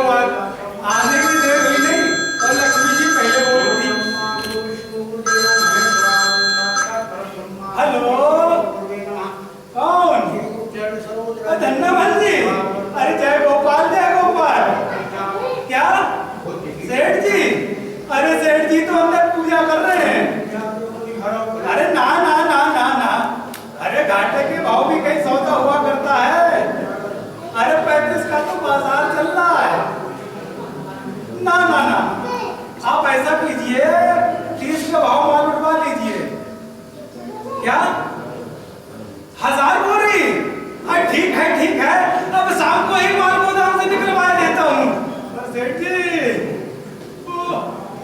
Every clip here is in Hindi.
बात, आने की देर हुई नहीं और लक्ष्मी जी पहले बोल दी। हेलो, कौन? धन्यवाद जी। अरे जय गोपाल, जय गोपाल। क्या सेठ जी? अरे सेठ जी तो अंदर पूजा कर रहे हैं। अरे ना ना ना ना ना, अरे घाटे के भाव भी कहीं सौदा हुआ करता है। अरे 35 का तो बाजार चल रहा है। ना ना ना, आप ऐसा कीजिए 30 का भाव माल उठवा लीजिए। क्या 1000 बोरी? ठीक है ठीक है, अब शाम को ही माल गोदाम से निकलवा देता हूँ। सेठ जी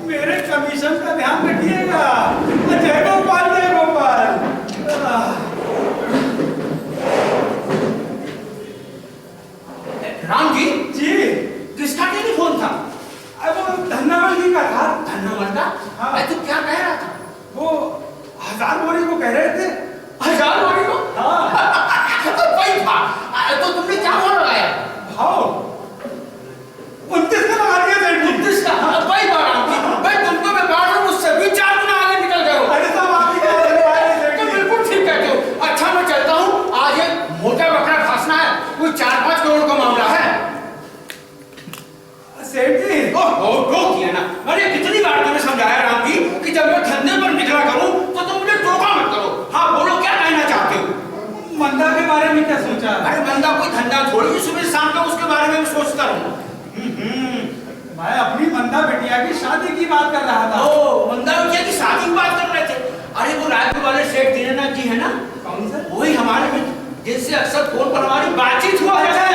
मेरे कमीशन का ध्यान रखिएगा। जय गोपाल, जय गोपाल। राम जी जी किसका टेलीफोन था? वो धन्यवाद जी का था। धन्यवाद का? हाँ। तू क्या कह रहा था? वो 1000 बोरी को कह रहे थे। 1000 बोरी को? हाँ। तो वही था। तो तुमने क्या भाव लगाया? भाव 29 का लगा दिया सेठ जी। 29 का? वही बात राम जी, भाई तुमको मैं बात हूँ, मुझसे भी 4 गुना आगे निकल गए हो। अरे साहब आप ही कह रहे थे सेठ तो जी। बिल्कुल ठीक कहते हो। अच्छा मैं चलता हूँ, आज एक मोटा बकरा फंसना है, कोई 4-5 करोड़ का मामला है। सेठ जी रोक दिया ना। मैंने कितनी बार तुम्हें समझाया राम जी कि जब मैं धंधे पर निकला करूं तो तुम मुझे टोका मत करो। हाँ बोलो, क्या कहना चाहते हो? मंदा के बारे में क्या सोचा? अरे मंदा कोई धंधा थोड़ी, सुबह शाम को उसके बारे में भी सोचता रहूं। मैं अपनी मंदा बिटिया की शादी की बात कर रहा था। ओ मंदा बिटिया की शादी की बात कर रहे थे? अरे वो रायपुर वाले सेठ दीनानाथ जी है ना? कौन सा? वही हमारे मित्र, जिनसे अक्सर फोन पर हमारी बातचीत हुआ करती है।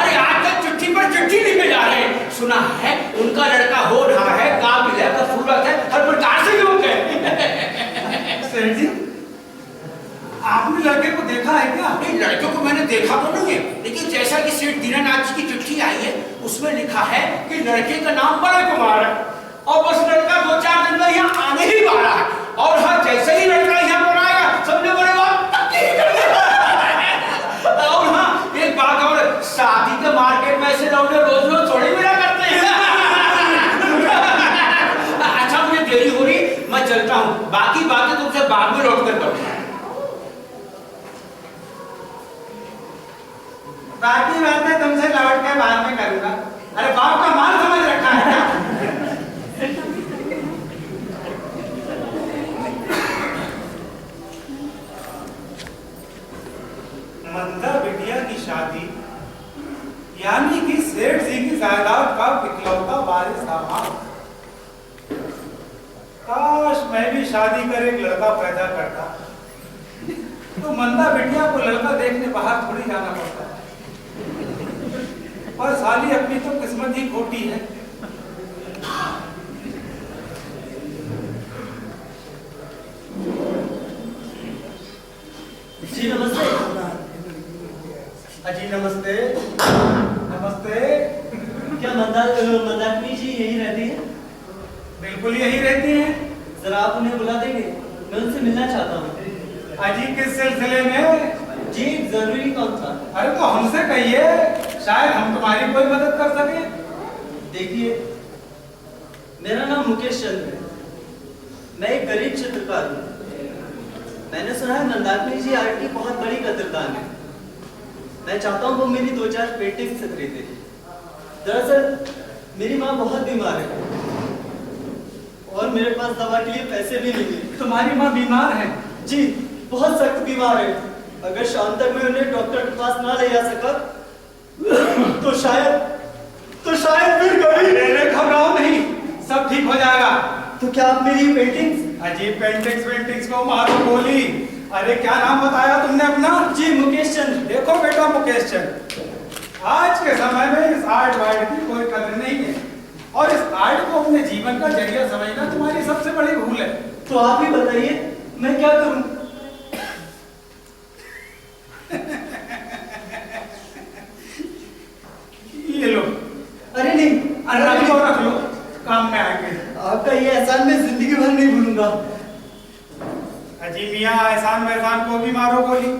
अरे आजकल चिट्ठी पर चिट्ठी लिखे जा रहे हैं। सुना है उनका लड़का हो रहा है, काबिल है, खूबसूरत है, हर प्रकार से योग्य है। सेठ जी आपने लड़के को देखा है क्या? नहीं, लड़के को मैंने देखा तो नहीं है, लेकिन जैसा कि सेठ दीनानाथ जी की चिट्ठी आई है उसमें लिखा है कि लड़के का नाम बड़े कुमार है और बस लड़का 2-4 दिन में यहाँ आने ही वाला है। और हाँ, जैसे ही लड़का यहाँ पर आएगा सबने बड़े बात पक्की कर देगा। और हाँ एक बात और, शादी के मार्केट में ऐसे लौटे रोज रोज थोड़ी मिला करते हैं। अच्छा मुझे देरी हो रही, मैं चलता हूँ, बाकी बातें तुमसे बाद में लौट कर करूँगा। बाकी बातें तुमसे लौट के बाद में करूंगा। अरे बाप का माल समझ रखा है क्या? मंदा बिटिया की शादी यानी कि सेठ जी की जायदाद का इकलौता वारिस सामान। काश मैं भी शादी कर एक लड़का पैदा करता तो मंदा बिटिया को लड़का देखने बाहर थोड़ी जाना पड़ता है। पर साली अपनी तो किस्मत ही खोटी है। जी नमस्ते। अजी नमस्ते। नमस्ते। क्या मंदाकिनी जी यही रहती है? बिल्कुल यही रहती हैं। जरा आप उन्हें बुला देंगे, मैं उनसे मिलना चाहता हूँ। अजी किस सिलसिले में? जी जरूरी काम था। अरे तो हमसे कहिए, शायद हम तुम्हारी कोई मदद कर सके। देखिए मेरा नाम मुकेश चंद्र है, मैं एक गरीब चित्रकार हूँ। मैंने सुना है मंदाकिनी जी आर्ट की बहुत बड़ी कदरदान है। मैं चाहता हूँ वो मेरी 2-4 पेंटिंग से खरीदे। दरअसल मेरी माँ बहुत बीमार है और मेरे पास दवा के लिए पैसे भी नहीं है। तुम्हारी माँ बीमार है? जी बहुत सख्त बीमार है। अगर शाम तक मैं उन्हें डॉक्टर के पास ना ले जा सका तो शायद फिर कभी। घबराओ नहीं, सब ठीक हो जाएगा। तो क्या आप मेरी पेंटिंग्स? अजी पेंटिंग्स को मारो गोली। अरे क्या नाम बताया तुमने अपना? जी मुकेश चंद्र। देखो बेटा मुकेश चंद्र, आज के समय में इस आर्ट वार्ट की कोई कदर नहीं है और इस आर्ट को अपने जीवन का जरिया समझना तुम्हारी सबसे बड़ी भूल है। तो आप ही बताइए मैं क्या करूं? ये लो। अरे नहीं, रख लो, काम में आएंगे। आपका ये एहसान मैं जिंदगी भर नहीं भूलूंगा। अजी मियाँ, एहसान वहसान को भी मारो गोली।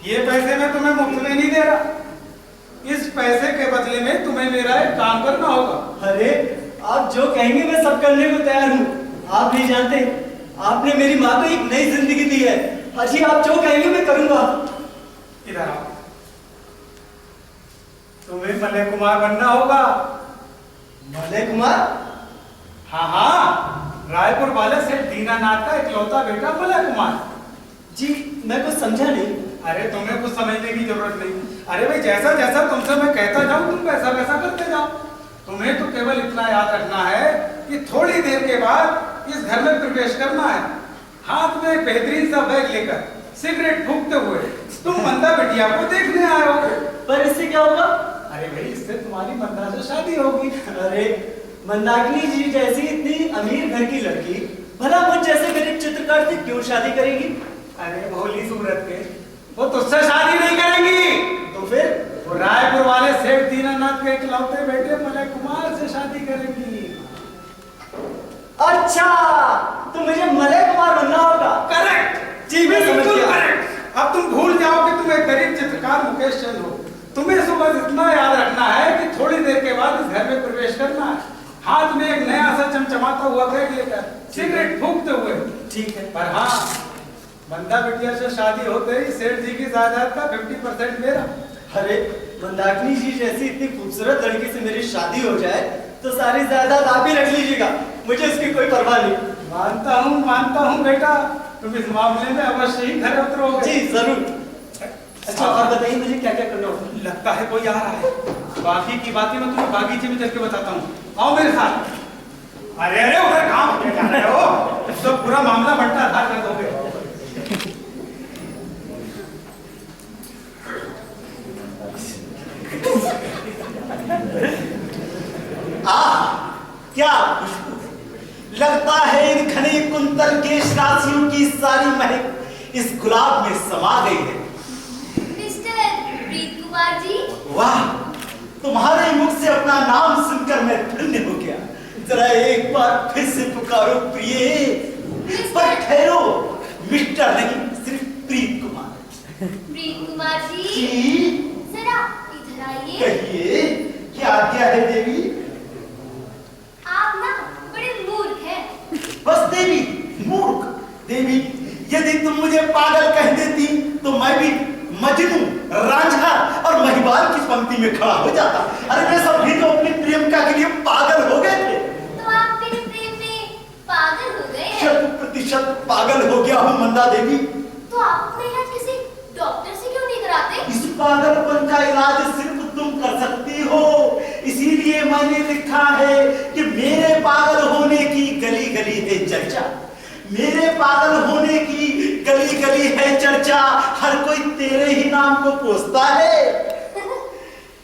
ये पैसे मैं तुम्हें मुफ्त में नहीं दे रहा। इस पैसे के बदले में तुम्हें मेरा एक काम करना होगा। अरे आप जो कहेंगे मैं सब करने को तैयार हूँ। आप नहीं जानते, आपने मेरी माँ को एक नई जिंदगी दी है। हाजी आप जो कहेंगे मैं करूँगा। इधर आओ। तुम्हें मलय कुमार बनना होगा। मलय कुमार? हाँ, रायपुर वाले सेठ दीनानाथ का इकलौता बेटा मलय कुमार। जी मैं कुछ समझा नहीं। अरे तुम्हें कुछ समझने की जरूरत नहीं। अरे भाई जैसा जैसा तुमसे मैं कहता जाऊं तुम वैसा वैसा करते जाओ। तुम्हें तो केवल इतना याद रखना है कि थोड़ी देर के बाद इस घर में प्रवेश करना है। हाथ में एक बेहतरीन सा बैग लेकर सिगरेट फूंकते हुए तुम मंदा बिटिया को देखने आए हो। पर इससे क्या होगा? अरे भाई इससे तुम्हारी मंदा से शादी होगी। अरे मंदाकिनी जी जैसी इतनी अमीर घर की लड़की भला मुझ जैसे गरीब चित्रकार से क्यों शादी करेगी? अरे भोली सूरत के वो तुझसे शादी नहीं करेंगी। तो फिर वो रायपुर वाले सेठ दीनानाथ के इकलौते बेटे मलय कुमार से शादी करेंगी। अच्छा तो मुझे मलय कुमार बनना होगा। करेक्ट जी मैं समझ गया। करेक्ट। अब तुम भूल जाओ कि तुम एक गरीब चित्रकार मुकेश चंद हो। तुम्हें सुबह इतना याद रखना है कि थोड़ी देर के बाद इस घर में प्रवेश करना है। हाथ में एक नया सा चमचमाता हुआ बैग लेकर सिगरेट फूंकते हुए। ठीक है। पर हाँ, मंदा बिटिया से शादी होते ही सेठ जी की जायदाद का 50% मेरा। अरे मंदाकिनी जी जैसी इतनी खूबसूरत लड़की से मेरी शादी हो जाए तो सारी जायदाद आप ही रख लीजिएगा, मुझे उसकी कोई परवाह नहीं। मानता हूँ बेटा, तुम इस मामले में अवश्य ही खरे उतरोगे। जी जरूर। अच्छा और बताइए मुझे क्या क्या करना होगा? लगता है कोई आ रहा है। बाकी की बातें मैं तुम्हें बागीचे में चल के बताता हूँ। आओ मेरे साथ। अरे अरे उधर कहाँ भागे जा रहे हो? तो पूरा मामला बंटा धार कर दोगे। क्या लगता है इन घने कुंतल के राशियों की सारी महक इस गुलाब में समा गई है। मिस्टर प्रीत कुमार जी। वाह, तुम्हारे मुख से अपना नाम सुनकर मैं धन्य हो गया। जरा एक बार फिर से पुकारो प्रिय। पर ठहरो, मिस्टर नहीं सिर्फ प्रीत कुमार। प्रीत कुमार जी जी जरा इधर आइए। कहिए क्या आज्ञा है देवी? आप ना बड़े मूर्ख हैं। बस देवी मूर्ख? देवी यदि तुम मुझे पागल कह देती तो मैं भी मजनू, रांझा और महिवाल की पंक्ति में खड़ा हो जाता। अरे वे सब भी तो अपनी प्रेमिका के लिए पागल हो गए थे। तो आप मेरे प्रेम में पागल हो गए हैं। 100% पागल हो गया हूँ मंदा देवी। तो आप अपना इलाज किसी डॉक्टर से क्यों नहीं कराते? इस पागलपन का इलाज सिर्फ तुम कर सकती हो। इसीलिए मैंने लिखा है कि मेरे पागल होने की गली गली है चर्चा। मेरे पागल होने की गली गली है चर्चा। हर कोई तेरे ही नाम को पूछता है।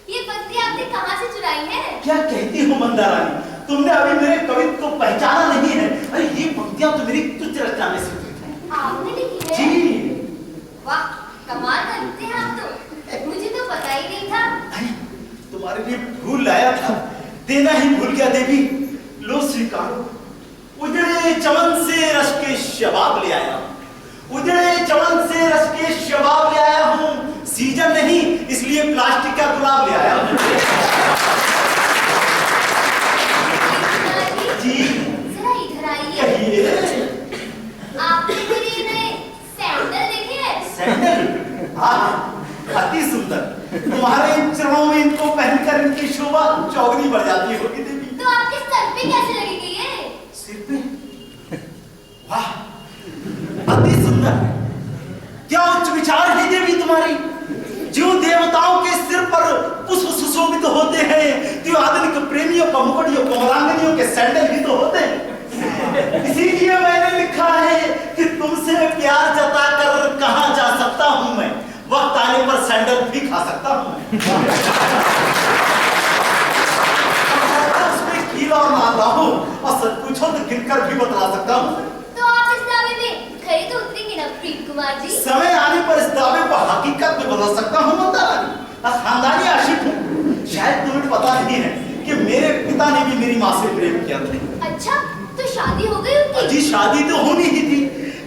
ये पत्ती आपने कहाँ से चुराई है? क्या कहती हो मंदा रानी? तुमने अभी मेरे कवित्व को पहचाना नहीं है। अरे ये पंक्तियां तो मेरी तुच्छ रचना में से हैं। आपने लिखी है? जी। वाह कमाल कर लिखते हैं आप तो। मुझे तो पता ही नहीं था। तुम्हारे लिए फूल लाया था, देना ही भूल गया देवी। लो स्वीकारो। उजड़े चमन से रस के शबाब ले आया हूं। उजड़े चमन से रस के शबाब ले आया हूं। सीजन नहीं इसलिए प्लास्टिक का गुलाब ले आया हूं। जी जरा इधर आइए। कहिए। आपने मेरे नए सैंडल देखे हैं? सैंडल? हाँ अति सुंदर। तुम्हारे इन चरणों में इनको पहनकर इनकी शोभा चौगनी बढ़ जाती होगी देवी। तो आपके सर पे कैसे लगेगी ये? सिर पे? वाह अति सुंदर। क्या उच्च विचार है देवी तुम्हारी। जो देवताओं के सिर पर पुष्प सुशोभित होते हैं, जो आधुनिक प्रेमियों कमुकड़ियों कमलांगनियों के सैंडल भी तो होते हैं। इसीलिए मैंने लिखा है कि तुमसे प्यार जताकर कहां जा सकता हूं मैं। वक्त आने पर सैंडल भी खा सकता हूं। उसमें कीला और नादा हूं और सच पूछो तो गिनकर भी बतला सकता हूं। तो आप इस दावे में खरे तो उतरेंगे ना प्रीत कुमार जी? समय आने पर इस दावे को हकीकत में बदल सकता हूं मंदा रानी। खानदानी आशिक हूं। शायद तुम्हें पता नहीं है कि मेरे पिता ने भी मेरी मां से प्रेम किया था। अच्छा तो शादी हो गई उनकी? जी शादी तो होनी ही थी।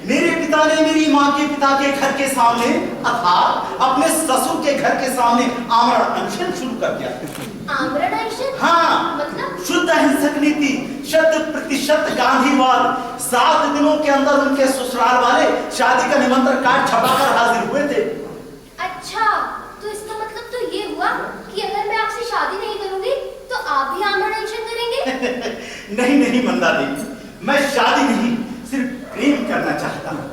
मेरे पिता ने मेरी माँ के पिता के घर के सामने अर्थात अपने ससुर के घर के सामने आमरण अनशन शुरू कर दिया। आमरण अनशन? हाँ, मतलब? शुद्ध अहिंसक नीति, 100% गांधीवाद। 7 दिनों के अंदर उनके ससुराल वाले शादी का निमंत्रण कार्ड छपाकर हाजिर हुए थे। अच्छा, तो इसका मतलब तो ये हुआ कि अगर मैं आपसे शादी नहीं करूंगी तो आप भी आमरण अनशन करेंगे? नहीं नहीं मंदा देवी, मैं शादी नहीं सिर्फ प्रेम करना चाहता हूँ।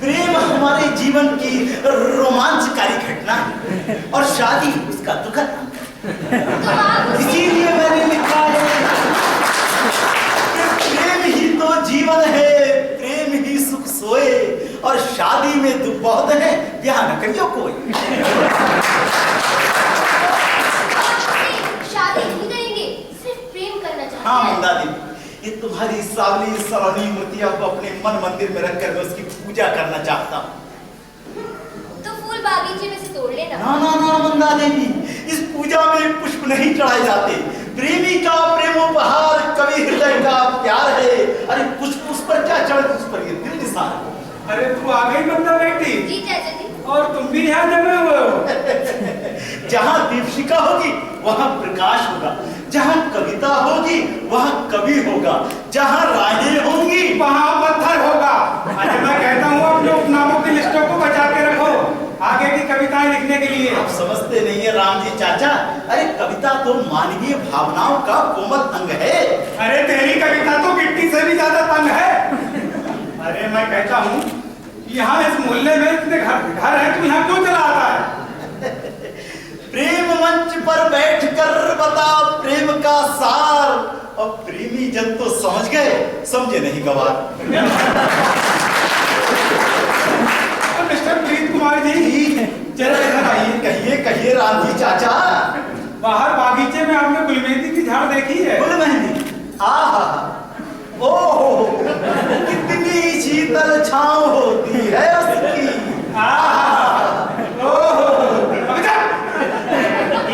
प्रेम हमारे जीवन की रोमांचकारी घटना है और शादी उसका दुखद अंग है। तो आप इसीलिए मैंने लिखा है कि प्रेम ही तो जीवन है, प्रेम ही सुख सोए, और शादी में दुख बहुत है, ब्याह न करियो कोई। शादी नहीं करेंगे, सिर्फ प्रेम करना चाहते हाँ हैं। मंदा देवी, ये तुम्हारी सावली सलोनी मूर्तियों को अपने मन मंदिर में रखकर मैं उसकी पूजा करना चाहता हूँ। तो फूल बागीचे में से तोड़ लेना। ना ना ना मंदा देवी, इस पूजा में पुष्प नहीं चढ़ाए जाते। प्रेमी का प्रेमोपहार कवि हृदय का प्यार है। अरे पुष्प उस पर क्या चढ़, उस पर ये दिल निसार। अरे तू आ गई मंदा बेटी, जी चाचा जी। और तुम भी यहाँ जमे हुए हो। जहाँ दीपशिखा होगी वहाँ प्रकाश होगा, जहाँ कविता होगी वहाँ कवि होगा, जहाँ राहें होंगी वहाँ पत्थर होगा। अरे मैं कहता हूँ अपने उपनामों की लिस्टों को बचा के रखो आगे की कविताएं लिखने के लिए। आप समझते नहीं है राम जी चाचा, अरे कविता तो मानवीय भावनाओं का कोमल अंग है। अरे तेरी कविता तो गिट्टी से भी ज्यादा तंग है। अरे मैं कहता हूँ यहाँ इस मोहल्ले में इतने घर है, तू यहाँ क्यों चला आता है? प्रेम मंच पर बैठकर बता प्रेम का सार, और प्रेमी जन तो समझ गए, समझे नहीं गवार। मिस्टर प्रीत कुमार जी, जरा इधर आइए। कहिए कहिए राम जी चाचा। बाहर बागीचे में आपने गुलमेहंदी की झाड़ देखी है? गुल मेहंदी, आहा, ओहो, कितनी शीतल छांव होती है उसकी।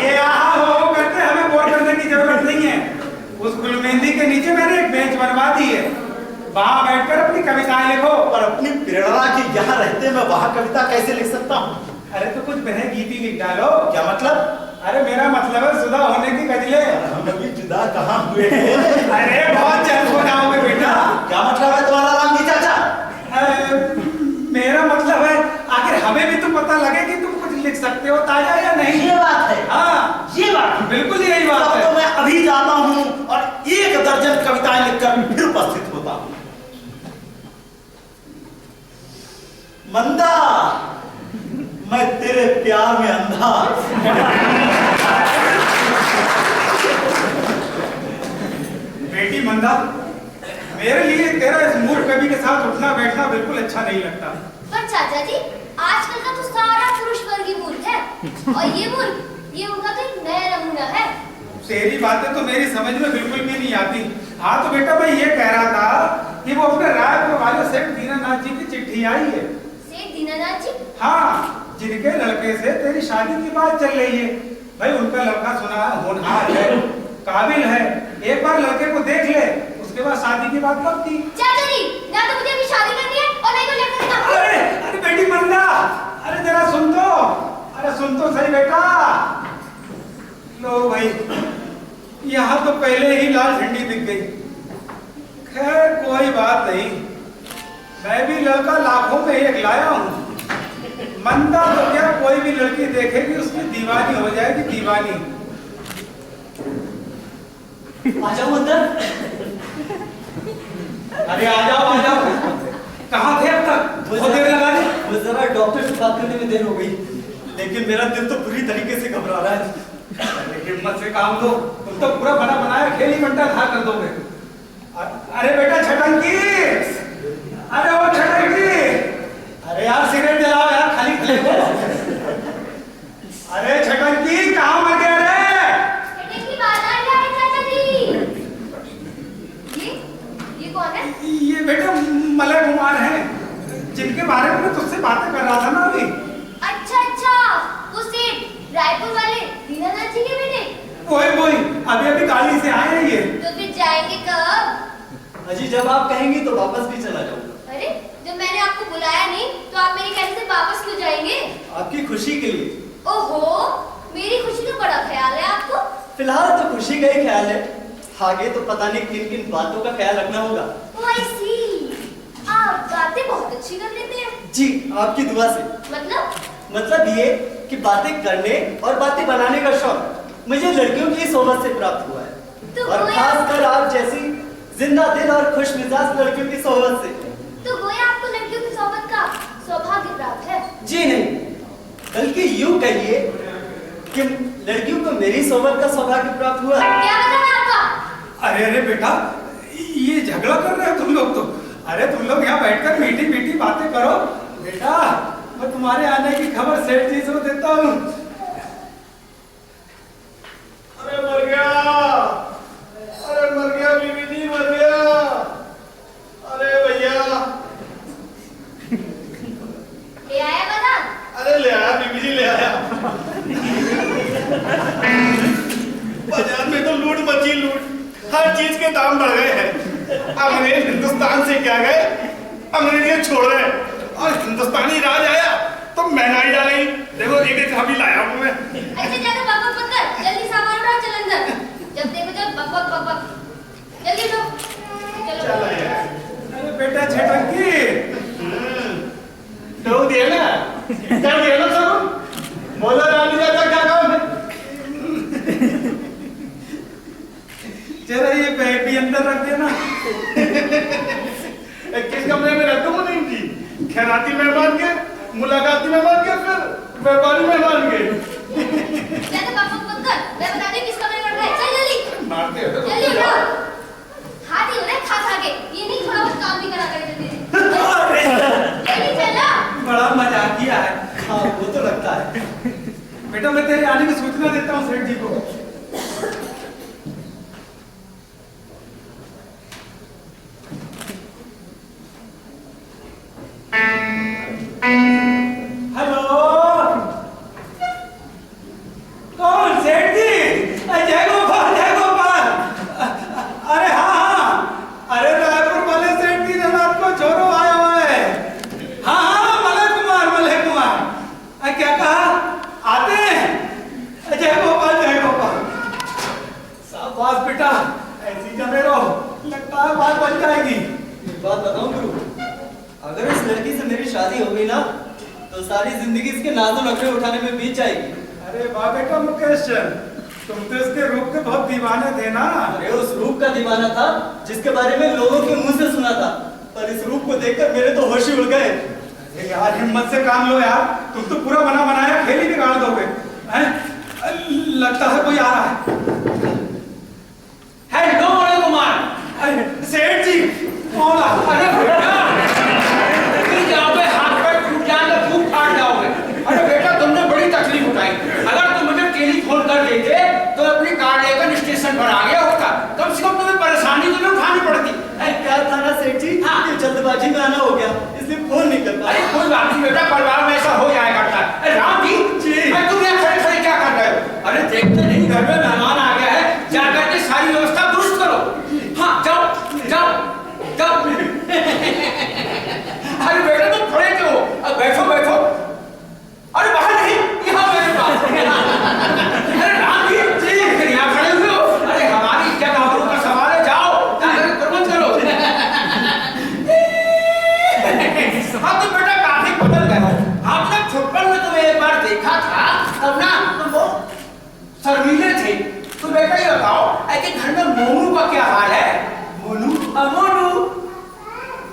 ये आहा हो करके हमें बोर करने की जरूरत नहीं है। उस गुलमेहंदी के नीचे मैंने एक बेंच बनवा दी है, वहां बैठकर अपनी कविताएं लिखो। और अपनी प्रेरणा की यहाँ रहते मैं वहां कविता कैसे लिख सकता हूँ? अरे तो कुछ बहन गीती लिख डालो। क्या मतलब? अरे मेरा मतलब है जुदा होने की गजलें। हम अभी जुदा कहाँ हुए हैं? अरे बहुत जल्द हो जाओगे बेटा। क्या मतलब है तुम्हारा राम जी चाचा? मेरा मतलब है आखिर हमें भी तो पता लगे कि तुम कुछ लिख सकते हो ताजा या नहीं। ये बात है। हाँ ये बात है। बिल्कुल यही बात तब है। तो मैं अभी जाता हूँ और 1 दर्जन कविताएं लिखकर फिर उपस्थित होता हूँ। मंदा, मैं तेरे प्यार में अंधा। बेटी मंदा, मेरे लिए तेरा इस मूर्ख कवि के साथ उठना बैठना बिल्कुल अच्छा नहीं लगता। पर चाचा जी, आजकल का तो सारा पुरुष वर्ग ही मूर्ख है, और ये मूर्ख, ये उनका तो एक नया नमूना है। तेरी बातें तो मेरी समझ में बिल्कुल भी नहीं आती। हाँ तो बेटा मैं ये कह रहा था कि वो अपने रायपुर वाले सेठ दीनानाथ जी की चिट्ठी आई है। सेठ दीनानाथ जी? हाँ, जिनके लड़के से तेरी शादी की बात चल रही है। भाई उनका लड़का सुना होनहार है, काबिल है, एक बार लड़के को देख ले, उसके बाद शादी की बात कब की? चाचा जी, ना तो मुझे अभी शादी करनी है और नहीं तो लड़का का। अरे अरे बेटी मंदा, अरे जरा सुन तो, अरे सुन तो सही बेटा। लो भाई, यहाँ तो पहले ही लाल झंडी दिख गई। खैर कोई बात नहीं, मैं भी लड़का लाखों में एक लाया हूँ। मंदा तो क्या, कोई भी लड़की देखेगी उसकी दीवानी हो जाएगी, दीवानी। आ जाओ अंदर। अरे आ जाओ। कहाँ थे अब तक? बहुत देर लगा दी। वो जरा डॉक्टर से बात करने में देर हो गई। लेकिन मेरा दिल तो पूरी तरीके से घबरा रहा है। हिम्मत से काम लो, तुम तो पूरा बना बनाया खेल ही बंटा खा कर दोगे। अरे बेटा छटंकी, अरे ओ छटंकी, अरे यार सिगरेट जलाओ यार, खाली खले को। अरे छटंकी कहाँ मर गया रे? छटंकी बाजार जा रहे चाचा जी। ये कौन है? ये बेटा मलय कुमार है, जिनके बारे में मैं तुझसे बातें कर रहा था ना अभी। अच्छा, वो सेठ रायपुर वाले दीनानाथ जी के बेटे? वही अभी गाड़ी से आए हैं ये। तो फिर जाएंगे कब? अजी जब आप कहेंगी तो वापस भी चला जाऊंगा। अरे जब मैंने आपको बुलाया नहीं तो आप मेरे कहने से वापस क्यों जाएंगे? आपकी खुशी के लिए। ओहो, मेरी खुशी का बड़ा ख्याल है आपको। फिलहाल तो खुशी का ही ख्याल है, आगे तो पता नहीं किन किन बातों का ख्याल रखना होगा। Oh, I see. आप बातें बहुत अच्छी कर लेते हैं। जी, आपकी दुआ से। मतलब ये कि बातें करने और बातें बनाने का शौक मुझे लड़कियों की सोबत से प्राप्त हुआ है, तो और खासकर आप जैसी जिंदा दिल और खुश मिजाज लड़कियों की सोबत से। तो गोया आपको लड़कियों की सोबत का सौभाग्य प्राप्त है। जी नहीं, बल्कि यूं कहिए कि लड़कियों को मेरी सोबत का सौभाग्य प्राप्त हुआ। क्या मतलब है आपका? अरे अरे बेटा, ये झगड़ा कर रहे हो तुम लोग तो। अरे तुम लोग यहाँ बैठकर मीठी मीठी बातें करो। बेटा, मैं तुम्हारे आने की खबर सेठ जी से देता हूँ। अरे मर गया बीबी जी, मर गया। अरे भैया, ले आया मदन? अरे ले आया बीबी जी, ले आया। बाजार में तो लूट मची, लूट। हर चीज के दाम बढ़ गए हैं। अंग्रेज हिंदुस्तान से क्या गए, अंग्रेज छोड़ रहे, और हिंदुस्तानी राज आया तो महंगाई डालेगी। देखो एक एक अभी लाया हूं मैं। अच्छा ज्यादा बकबक मत कर, जल्दी सामान उठा, चल अंदर। जब देखो जब बकबक बकबक, जल्दी लो। चलो यार। अरे बेटा छटंकी, तो दिया ना, कर दिया ना सब। बोलो रानी चाचा क्या काम है? जरा ये बैग भी अंदर रख देना। किस कमरे में रख दूं नहीं जी? खैराती मेहमान के, मुलाकाती मेहमान के, फिर व्यापारी मेहमान के। ज्यादा बकबक मत कर, मैं बता दूं किस कमरे में रखा है। चल जल्दी मारते हो तो जल्दी उठो। हाथी हो रहे खा के, ये नहीं थोड़ा बहुत काम भी करा करे जल्दी जल्दी चला। बड़ा मजाकिया है। हाँ, वो तो लगता है। बेटा मैं तेरे आने की सूचना देता हूँ सेठ जी को। हेलो, कौन? सेठ जी? जय गोपाल, जय गोपाल। अरे हाँ हाँ, अरे रायपुर वाले सेठ जी जनाब को छोरो आया हुआ है। हाँ हाँ, मलय कुमार। क्या कहा? आते हैं? जय गोपाल, जय गोपाल। शाबाश बेटा, ऐसी जमे रहो, लगता है बात बन जाएगी। एक बात बताऊं गुरु, अगर इस लड़की से मेरी शादी हो गई ना, तो सारी जिंदगी इसके नाज़ो नखरे उठाने में बीत जाएगी। अरे वाह बेटा मुकेश चंद, तुम तो इसके रूप के बहुत दीवाने थे ना। अरे उस रूप का दीवाना था जिसके बारे में लोगों के मुंह से सुना था, पर इस रूप को देखकर मेरे तो होश ही उड़ गए। अरे यार हिम्मत से काम लो यार, तुम तो पूरा बना बनाया खेल ही बिगाड़ दोगे। हैं? लगता है कोई आ रहा है। हेलो मणि कुमार। अरे सेठ जी, कौन आ? अरे बेटा, यहाँ पे हाथ पैर टूट जाएंगे, फूट फाट जाओगे। अरे बेटा, तुमने बड़ी तकलीफ उठाई। अगर तुम मुझे टेलीफोन कर देते तो अपनी कार लेकर स्टेशन पर आ गया होता। कम से कम तुम्हें परेशानी तो नहीं उठानी पड़ती। क्या था ना सेठ जी, हाँ। कि जल्दबाजी में आना हो गया, इसलिए फोन नहीं कर अरे पाया। कोई बात नहीं बेटा, परिवार में ऐसा हो जाया करता है। अरे राम जी, अरे तुम यहाँ खड़े खड़े क्या कर रहे हो? अरे देखते नहीं घर में मेहमान आ गया है, जाकर के सारी व्यवस्था दुरुस्त करो। हाँ जाओ जाओ जाओ। अरे बेटा तुम खड़े क्यों? अब बैठो बैठो। अरे बाहर नहीं, यहाँ मेरे पास। अरे राम जी, फिर यहाँ खड़े हुए हो? अरे हमारी इज्जत आबरू का सवाल है, जाओ जाकर प्रबंध करो। हाँ तो बेटा काफी बदल गए हो। आपने छुट्टन में तुम्हें एक बार देखा था, तब ना तुम वो शर्मीले थे। तो बेटा ये बताओ, ऐसे घर में मोनू का क्या हाल है? मोनू? मोनू,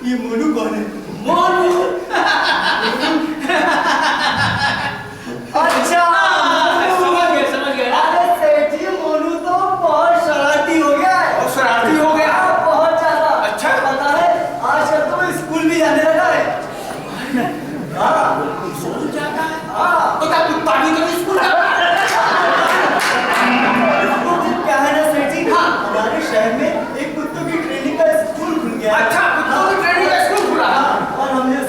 ये मोनू कौन है? मोनू। अच्छा, समझ गए। अरे सेठ जी, मोनू तो बहुत शरारती हो गया है। और शरारती हो गया? बहुत ज्यादा। अच्छा। पता है, आजकल तो स्कूल भी जाने लगा है। हाँ। स्कूल जाता है? हाँ। तो क्या कुत्ता भी तो स्कूल जाता है? क्या है ना सेठ जी, हमारे शहर में एक कुत्तों की ट्रेनिंग का स्कूल खुल गया है। अच्छा, कुत्तों की ट्रेनिंग का स्कूल खुला है? हाँ, और हमने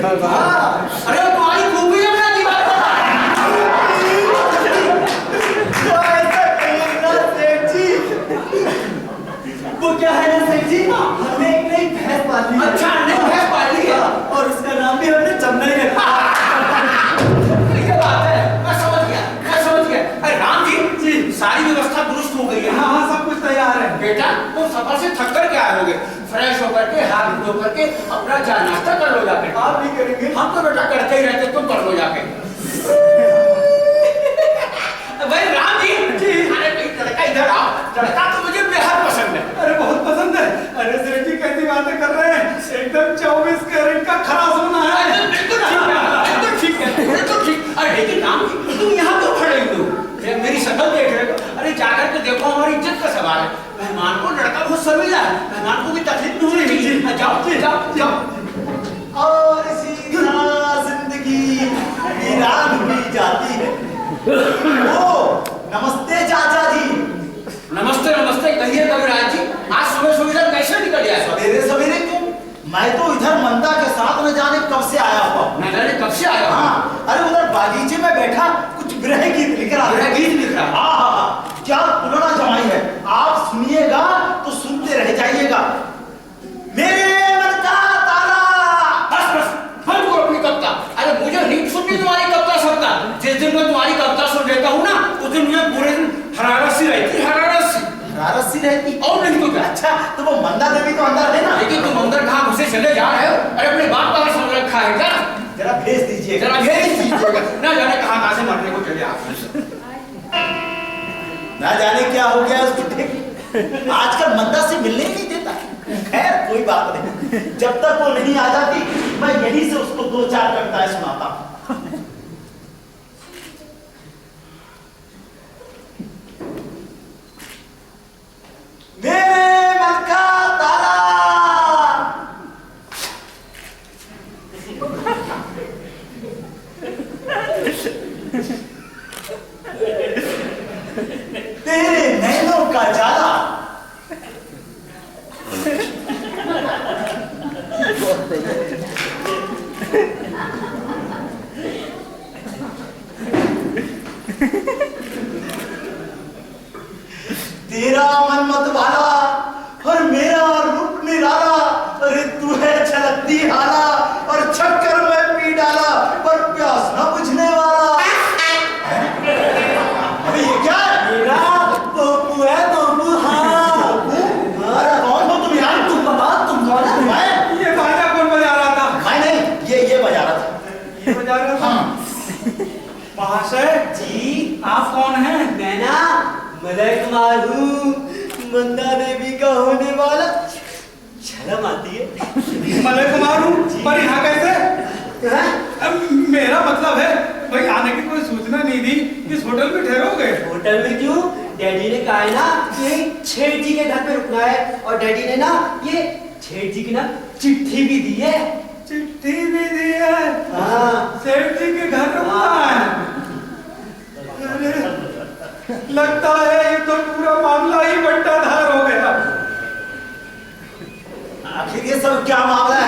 अरे वो तुम्हारी खूबी है अपना दीवार वो क्या है ना सेठ जी, हमने एक नई भैंस पाली है। अच्छा, नई भैंस पाली है। और उसका नाम भी हमने चमनई रखा। ये बात है, मैं समझ गया। अरे राम जी, सारी व्यवस्था दुरुस्त हो गई है। हाँ सब कुछ तैयार है। बेटा तुम सफर से थक कर के आए होगे, फ्रेश होकर के हाथ धो करके अपना चाय नाश्ता कर लो जाके। आप भी करेंगे? हम तो बेटा करते ही रहते, तुम कर लो जाके। भाई राम जी, अरे लड़का इधर आओ, लड़का तो मुझे बेहद पसंद है। अरे बहुत पसंद है। अरे सेठ जी कैसी बातें कर रहे हैं, एकदम 24 कैरेट का खरा सोना है। बिल्कुल ठीक है। अरे लेकिन राम जी, तुम यहाँ क्यों खड़े हुए हो? मेरी शक्ल देख रहे हो? अरे जाकर के देखो, हमारी इज्जत का सवाल है। मेहमान को लड़का बहुत शर्मिला है, मेहमान को भी तकलीफ नहीं होनी चाहिए। जाओ। और इसी तरह जिंदगी वीरान हुई जाती है। ओ, नमस्ते चाचा जी। नमस्ते कहिए कविराज जी, आज सुबह इधर कैसे निकल गया? सवेरे क्यों? मैं तो इधर मंदा के साथ न जाने कब से आया हुआ। न जाने कब से आया? हाँ, अरे उधर बागीचे में बैठा कुछ विरह गीत लिख रहा। विरह गीत लिख रहा? हाँ, क्या तुलना जमाई है। आप सुनिएगा तो सुनते रह जाइएगा। मेरे मन का ताला। बस बंद करो अपनी कविता। अरे मुझे नहीं सुननी तुम्हारी कविता सबका। जिस दिन मैं तुम्हारी कविता सुन लेता हूँ ना, उस दिन मुझे पूरे दिन हरारत सी रहती। हरारत सी रहती और नहीं तो क्या? अच्छा, तो वो मंदा देवी तो अंदर है ना? लेकिन तुम अंदर कहाँ घुसे चले जा रहे हो? अरे अपने बाप का समझ रखा है क्या? जरा भेज दीजिए। जरा भेज दीजिएगा। ना जाने कहाँ से मरने को चले आप। ना जाने क्या हो गया उसको। ठीक, आजकल मंदा से मिलने ही नहीं देता। खैर कोई बात नहीं, जब तक वो नहीं आ जाती मैं यहीं से उसको 2-4 कविताएं सुनाता हूं। मेरे मन का ताला। तेरे नैनों का जाला। तेरा मन मत वाला और मेरा रूप निराला। अरे तू है छलकती हाला और चक्कर में पी डाला, पर प्यास न बुझने वाला। अरे ये क्या है? मेरा तोपू है, तोपू। हाँ, अरे कौन हो तुम यार? तुम बता, तुम कौन है? मैं? ये बाजा कौन बजा रहा था? मैं नहीं, ये बजा रहा था। ये बजा रहा था? हाँ। महाशय जी, आप कौन हैं? मैं ना मलय कुमार हूँ, मंदा देवी का होने वाला। शर्म आती है। मलय कुमार हूँ, पर यहाँ कैसे? मेरा मतलब है भाई, आने की कोई सूचना नहीं दी, इस होटल में ठहरोगे? होटल में क्यों? डैडी ने कहा है ना कि छेठ जी के घर पे रुकना है, और डैडी ने ना ये छेठ जी की ना चिट्ठी भी दी है। चिट्ठी भी दी है? हाँ। सेठ जी के घर रुकना है? अरे, लगता है ये तो पूरा मामला ही बट्टाधार हो गया। आखिर ये सब क्या मामला